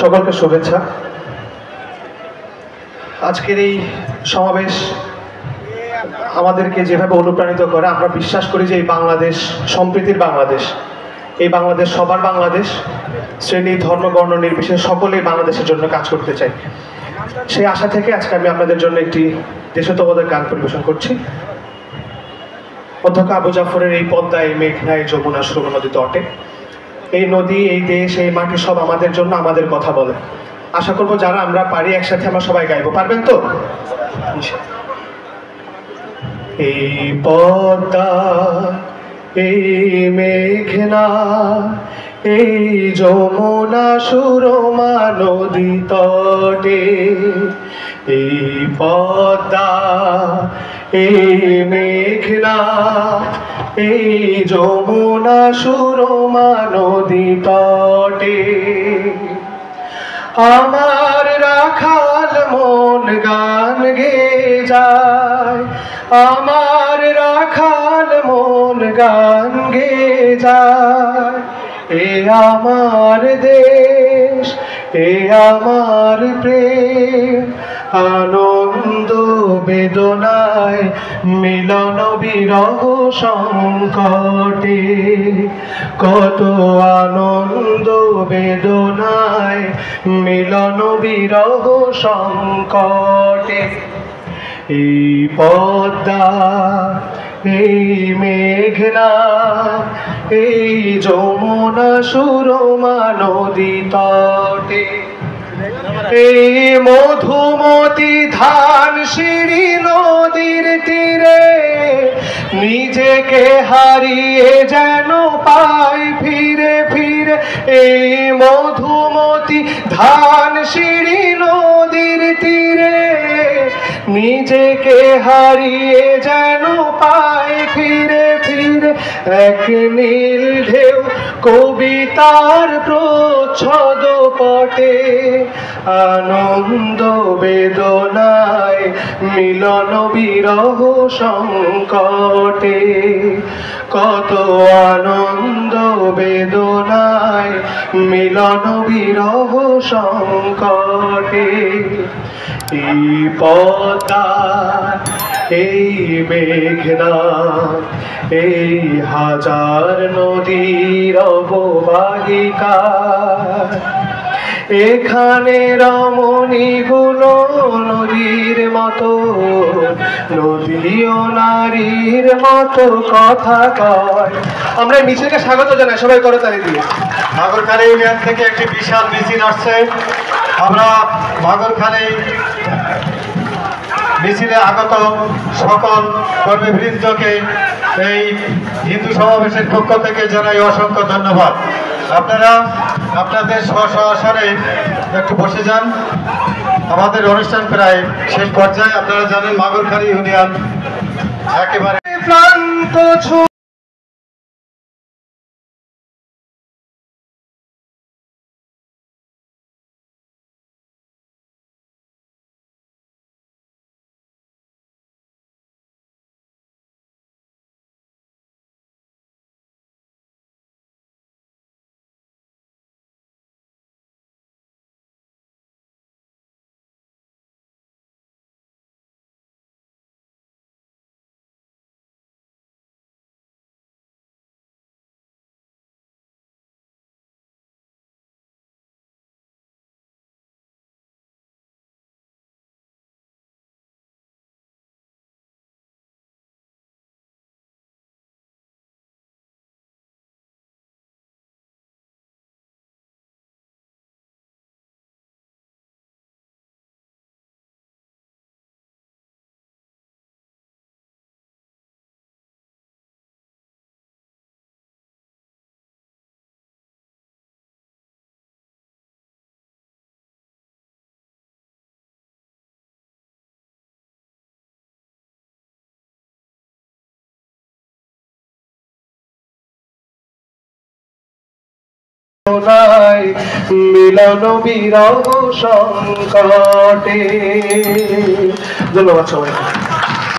সকলকে শুভেচ্ছা। আজকের এই সমাবেশ আমাদেরকে যেভাবে অনুপ্রাণিত করে, আমরা বিশ্বাস করি যে এই বাংলাদেশ সম্প্রীতির বাংলাদেশ, এই বাংলাদেশ সবার বাংলাদেশ, শ্রেণী ধর্ম বর্ণ নির্বিশেষে সকলেই বাংলাদেশের জন্য কাজ করতে চাই। সেই আশা থেকে আজকে আমি আপনাদের জন্য একটি দেশাত্মবোধক গান পরিবেশন করছি। অধ্যক্ষ আবু জাফরের এই পদ্মা, এই মেঘনা, এই যমুনা সুরমা নদী তটে, এই নদী, এই দেশ, এই মাটি সব আমাদের জন্য, আমাদের কথা বলে। আশা করবো যারা আমরা পারি একসাথে আমরা সবাই গাইবো। পারবেন তো? এই পদ্মা, এই মেঘনা, এই যমুনা সুরমা নদী তটে, এই পদ্মা, এই মেঘনা, এই যমুনা সুরমা নদী তটে, আমার রাখাল মন গান গেয়ে যায়, আমার রাখাল মন গান গেয়ে যায়। এ আমার দেশ, এ আমার প্রেম, আনন্দ বেদনায় মিলন বিরহ সংকটে, কত আনন্দ বেদনায় মিলন বিরহ সংকটে। এই পদ্মা, এই মেঘনা, এই যমুনা সুরমা নদী তটে, এই মধুমতি ধান সিঁড়ি নদীর তীরে, নিজেকে হারিয়ে যেন পাই ফিরে ফিরে। এই মধুমতি ধান সিঁড়ি নদীর তীরে, নিজেকে হারিয়ে যেন পাই ফিরে ফিরে। এক নীল ঢেউ কবিতার প্রচ্ছদ পটে, আনন্দ বেদনায় মিলন বিরহ সংকটে, কত আনন্দ বেদনায় মিলন বিরহ সংকটে। এই পদ্মা, এই মেঘনা, এই হাজার নদীর অববাহিকা, এখানে রমণীগুলো নদীর মতো, নদীও নারীর মতো কথা কয়। আমরা মিছিলকে স্বাগত জানাই, সবাই করতালি দিয়ে। মাগরখালী ইউনিয়ন থেকে একটি বিশাল মিছিল আসছে। আমরা মাগরখালী মিছিলে আগত সকল কর্মীবৃন্দকে এই হিন্দু সমাবেশের পক্ষ থেকে জানাই অসংখ্য ধন্যবাদ। আপনারা আপনাদের স্ব স্ব আসনে একটু বসে যান। আমাদের অনুষ্ঠান প্রায় শেষ পর্যায়ে। আপনারা জানেন মাগরখালী ইউনিয়ন একেবারে প্রান্ত মিলন বিরহ সংকটে। ধন্যবাদ সবাই।